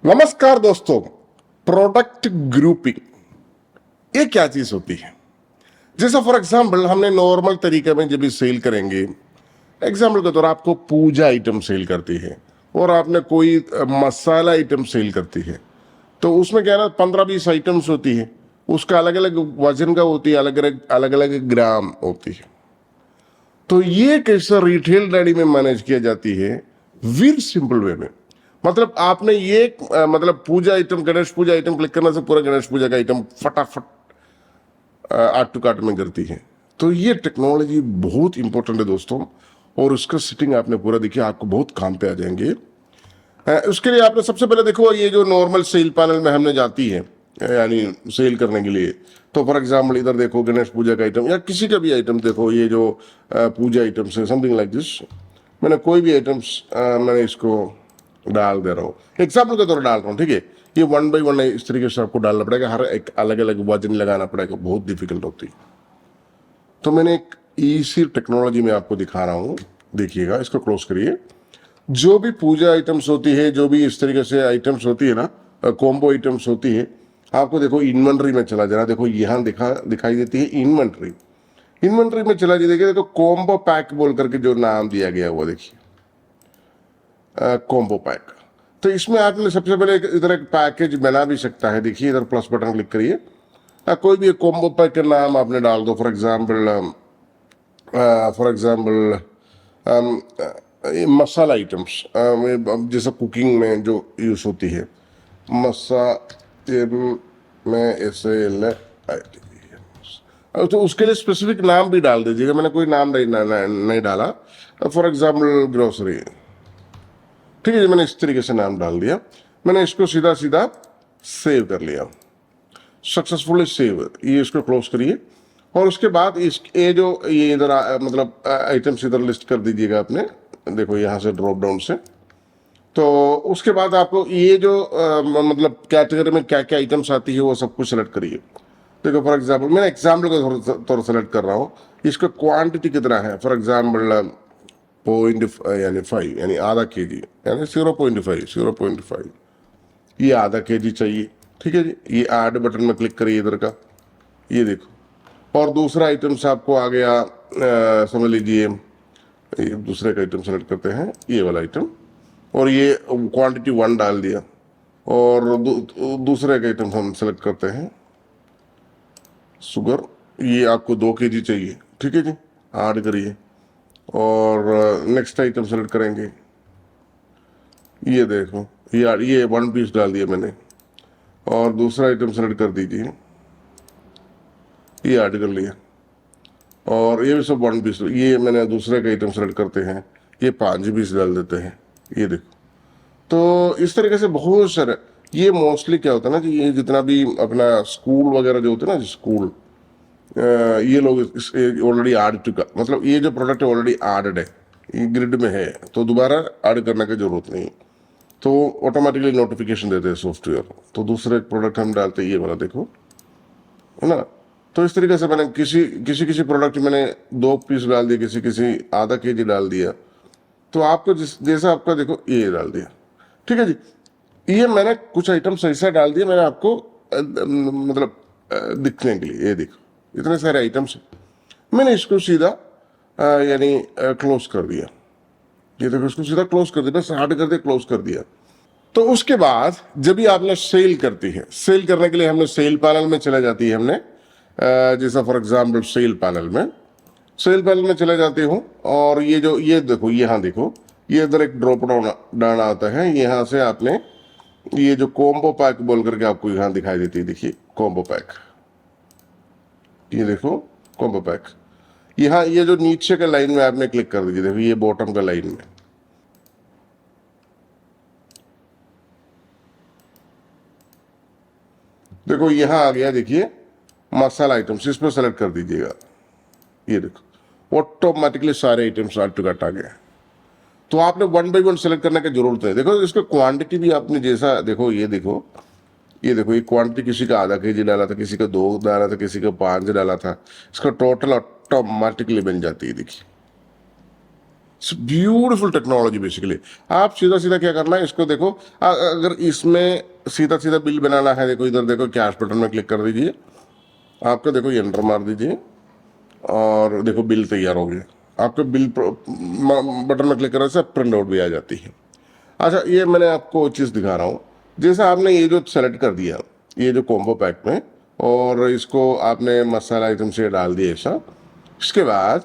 नमस्कार दोस्तों। Product grouping ये क्या चीज होती है? जैसे फॉर एग्जांपल हमने नॉर्मल तरीके में जब भी सेल करेंगे, एग्जांपल के तौर आपको पूजा आइटम सेल करती है और आपने कोई मसाला आइटम सेल करती है, तो उसमें क्या है ना 15-20 आइटम्स होती है, उसका अलग अलग वजन का होती है, अलग अलग ग्राम होती है। तो ये कैसे रिटेल रेडी में मैनेज किया जाती है? वेरी सिंपल वे में। मतलब आपने ये मतलब पूजा आइटम, गणेश पूजा आइटम क्लिक करने से पूरा गणेश पूजा का आइटम फटाफट आठ टू कार्ट में करती है। तो ये टेक्नोलॉजी बहुत इंपॉर्टेंट है दोस्तों, और उसका सेटिंग आपने पूरा देखिए, आपको बहुत काम पे आ जाएंगे। उसके लिए आपने सबसे पहले देखो, ये जो नॉर्मल सेल पैनल में हमने जाती है यानी सेल करने के लिए, तो फॉर एग्जाम्पल इधर देखो गणेश पूजा का आइटम या किसी का भी आइटम देखो, ये जो पूजा आइटम्स है समथिंग लाइक दिस। मैंने कोई भी आइटम्स मैंने इसको डाल दे रहा हूँ, एग्जाम्पल के तौर डाल रहा हूँ, ठीक है। ये 1 by 1 इस तरीके से आपको डालना पड़ेगा, हर एक अलग अलग वजन लगाना पड़ेगा, बहुत डिफिकल्ट होती है। तो मैंने एक इसी टेक्नोलॉजी में आपको दिखा रहा हूँ, देखिएगा, इसको क्लोज करिए। जो भी पूजा आइटम्स होती है, जो भी इस तरीके से आइटम्स होती है ना, कॉम्बो आइटम्स होती है, आपको देखो इन्वेंट्री में चला जाना, देखो यहाँ दिखाई देती है इन्वेंट्री। इन्वेंट्री में चला जाइए, देखो कॉम्बो पैक बोल करके जो नाम दिया गया वो देखिए, कॉम्बो पैक। तो इसमें आपने सबसे पहले इधर एक पैकेज बना भी सकता है, देखिए इधर प्लस बटन क्लिक करिए, कोई भी एक कॉम्बो पैक का नाम आपने डाल दो। फॉर एग्जाम्पल मसाला आइटम्स, जैसे कुकिंग में जो यूज होती है, मसाले में ऐसे तो उसके लिए स्पेसिफिक नाम भी डाल दीजिएगा। मैंने कोई नाम नहीं डाला, फॉर एग्जाम्पल ग्रोसरी, ठीक है जी। मैंने इस तरीके से नाम डाल दिया, मैंने इसको सीधा सीधा सेव कर लिया, सक्सेसफुली सेव। ये इसको क्लोज करिए, और उसके बाद इस ये जो ये इधर मतलब आइटम्स इधर लिस्ट कर दीजिएगा अपने, देखो यहाँ से ड्रॉप डाउन से। तो उसके बाद आपको ये जो मतलब कैटेगरी में क्या क्या आइटम्स आती है वो सब कुछ सेलेक्ट करिए। देखो फॉर एग्जाम्पल मैं एग्जाम्पल के तौर सेलेक्ट कर रहा हूँ, इसका क्वांटिटी कितना है, फॉर एग्जाम्पल 0.5 यानी आधा केजी, यानी 0.5 ये आधा केजी चाहिए, ठीक है जी। ये ऐड बटन में क्लिक करिए इधर का, ये देखो। और दूसरा आइटम्स आपको आ गया, समझ लीजिए ये दूसरे का आइटम सेलेक्ट करते हैं, ये वाला आइटम, और ये क्वांटिटी 1 डाल दिया। और दूसरे का आइटम हम सेलेक्ट करते हैं शुगर, ये आपको 2 केजी चाहिए, ठीक है जी, ऐड करिए। और नेक्स्ट आइटम सेलेक्ट करेंगे, ये देखो ये 1 पीस डाल दिया मैंने। और दूसरा आइटम सेलेक्ट कर दीजिए, ये ऐड कर लिया। और ये भी सब 1 पीस, ये मैंने दूसरे का आइटम सेलेक्ट करते हैं, ये 5 पीस डाल देते हैं, ये देखो। तो इस तरीके से बहुत सारे, ये मोस्टली क्या होता है ना कि ये जितना भी अपना स्कूल वगैरह जो होते हैं ना, स्कूल, ये लोग ऑलरेडी ऐड चुका, मतलब ये जो प्रोडक्ट ऑलरेडी एडेड है, ये ग्रिड में है, तो दोबारा ऐड करने की जरूरत नहीं, तो ऑटोमेटिकली नोटिफिकेशन देते हैं सॉफ्टवेयर। तो दूसरे प्रोडक्ट हम डालते हैं, ये वाला देखो, है ना। तो इस तरीके से मैंने किसी प्रोडक्ट मैंने 2 पीस डाल दिया, किसी आधा केजी डाल दिया। तो आपको जैसा आपका देखो ये डाल दिया, ठीक है जी। ये मैंने कुछ आइटम्स ऐसा डाल दिया मैंने आपको मतलब दिखने के लिए, ये देखो इतने सारे आइटम्स हैं। मैंने इसको सीधा यानी क्लोज कर दिया, ये देखो इसको सीधा क्लोज कर दिया, बस हार्ड कर दिया, क्लोज कर दिया। तो उसके बाद जब भी आपने सेल करती है, सेल करने के लिए हमने सेल पैनल में चले जाती है हमने, जैसा फॉर एग्जाम्पल सेल पैनल में चले जाते हूँ। और ये जो ये देखो, यहाँ देखो, ये इधर एक ड्रॉप डाउन आता है, यहाँ से आपने ये जो कॉम्बो पैक बोल करके आपको यहाँ दिखाई देती है, देखिए कॉम्बो पैक, ये देखो कॉम्बो पैक। यहाँ ये जो नीचे का लाइन में आपने क्लिक कर दीजिए, देखो ये बॉटम का लाइन में, देखो यहाँ आ गया, देखिए मसाला आइटम्स, इस पर सेलेक्ट कर दीजिएगा, ये देखो ऑटोमेटिकली सारे आइटम्स ऐड टू कार्ट आ गए। तो आपने 1 by 1 सेलेक्ट करने की जरूरत है। देखो इसका क्वांटिटी भी आपने जैसा देखो, ये देखो ये क्वांटिटी किसी का आधा केजी डाला था, किसी का 2 डाला था, किसी का 5 डाला था, इसका टोटल ऑटोमेटिकली बन जाती है, देखिए ब्यूटीफुल टेक्नोलॉजी बेसिकली। आप सीधा सीधा क्या करना है, इसको देखो, अगर इसमें सीधा सीधा बिल बनाना है, देखो इधर देखो कैश बटन में क्लिक कर दीजिए, आपका देखो ये एंटर मार दीजिए और देखो बिल तैयार हो गया। आपके बिल बटन में क्लिक करने से प्रिंट आउट भी आ जाती है। अच्छा, ये मैंने आपको चीज़ दिखा रहा हूँ, जैसे आपने ये जो सेलेक्ट कर दिया, ये जो कॉम्बो पैक में, और इसको आपने मसाला आइटम से डाल दिया ऐसा, इसके बाद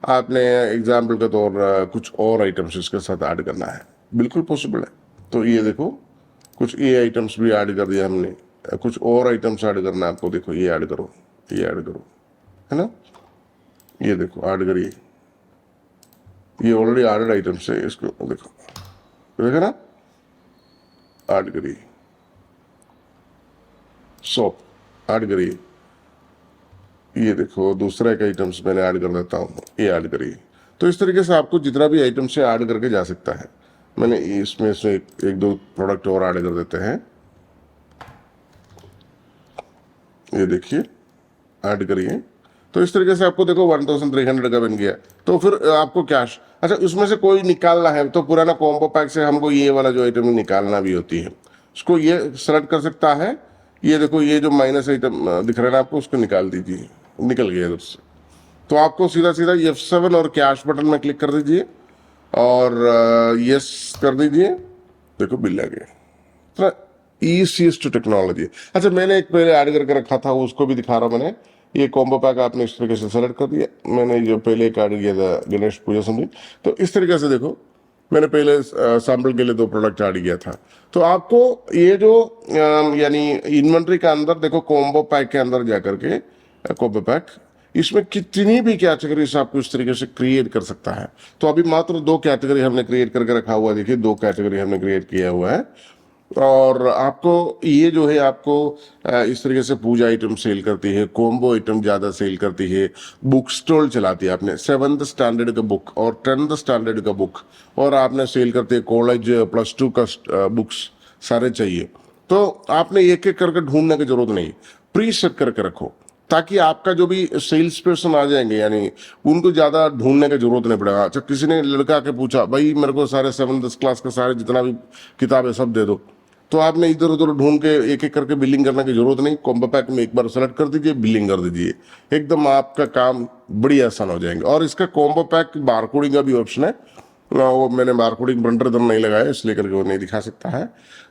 आपने एग्जाम्पल के तौर कुछ और आइटम्स इसके साथ ऐड करना है, बिल्कुल पॉसिबल है। तो ये देखो कुछ ये आइटम्स भी ऐड कर दिया हमने, कुछ और आइटम्स ऐड करना है आपको, देखो ये ऐड करो, ये ऐड करो, है ना, ये देखो ऐड करिए, ये ऑलरेडी एडेड आइटम्स है, इसको देखो, देखा ना, ऐड करिए, सोप ऐड करिए, ये देखो दूसरा एक आइटम्स मैंने ऐड कर देता हूँ, ये ऐड करिए। तो इस तरीके से आपको जितना भी आइटम से ऐड करके जा सकता है। मैंने इसमें से एक दो प्रोडक्ट और ऐड कर देते हैं, ये देखिए ऐड करिए। तो इस तरीके से आपको देखो 1300 का बन गया। तो फिर आपको कैश, अच्छा उसमें से कोई निकालना है तो पुराना कॉम्बो पैक से हमको ये वाला जो आइटम निकालना भी होती है, उसको ये सेलेक्ट कर सकता है। ये देखो ये जो माइनस आइटम दिख रहा है ना आपको, उसको निकाल दीजिए, निकल गया इधर से। तो आपको सीधा सीधा F7 और कैश बटन में क्लिक कर दीजिए और यस कर दीजिए, देखो बिल आ गया। ईसीएस्ट टेक्नोलॉजी। अच्छा मैंने एक पहले ऐड करके रखा था, उसको भी दिखा रहा हूँ मैंने। ये कॉम्बो पैक आपने इस तरीके से सेलेक्ट कर दिया, मैंने जो पहले एक ऐड किया था गणेश पूजा समझी, तो इस तरीके से देखो मैंने पहले सैंपल के लिए 2 प्रोडक्ट ऐड किया था। तो आपको ये जो यानी इन्वेंट्री का अंदर देखो कॉम्बो पैक के अंदर जाकर के कॉम्बो पैक, इसमें कितनी भी कैटेगरीज आपको इस तरीके से क्रिएट कर सकता है। तो अभी मात्र 2 कैटेगरी हमने क्रिएट करके रखा हुआ है, देखिए 2 कैटेगरी हमने क्रिएट किया हुआ है। और आपको ये जो है आपको इस तरीके से पूजा आइटम सेल करती है, कॉम्बो आइटम ज़्यादा सेल करती है, बुक स्टॉल चलाती है, आपने 7th स्टैंडर्ड का बुक और 10th स्टैंडर्ड का बुक, और आपने सेल करते हैं कॉलेज +2 का बुक्स सारे चाहिए। तो आपने एक एक करके ढूंढने की जरूरत नहीं, प्री सेट करके रखो, ताकि आपका जो भी सेल्स पर्सन आ जाएंगे यानी उनको ज़्यादा ढूंढने की जरूरत नहीं पड़ेगा। अच्छा किसी ने लड़का के पूछा भाई मेरे को सारे 7th क्लास का सारे जितना भी किताब है सब दे दो, तो आपने इधर उधर ढूंढ के एक एक करके बिलिंग करने की जरूरत नहीं, कॉम्बो पैक में एक बार सेलेक्ट कर दीजिए, बिलिंग कर दीजिए, एकदम आपका काम बड़ी आसान हो जाएंगे। और इसका कॉम्बो पैक बारकोडिंग का भी ऑप्शन है, वो मैंने बारकोडिंग प्रिंटर इधर नहीं लगाया इसलिए करके वो नहीं दिखा सकता है।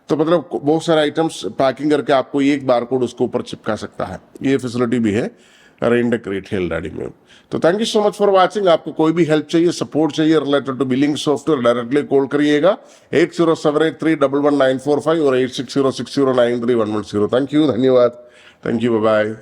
तो मतलब बहुत सारे आइटम्स पैकिंग करके आपको एक बारकोड उसके ऊपर चिपका सकता है, ये फैसिलिटी भी है रेंडेक रिटेल डायरी में। तो thank you so much for watching. आपको कोई भी हेल्प चाहिए, सपोर्ट चाहिए related to billing software, directly call करिएगा 8078311945 और 8606093110। थैंक यू, धन्यवाद, थैंक यू, बाय बाय।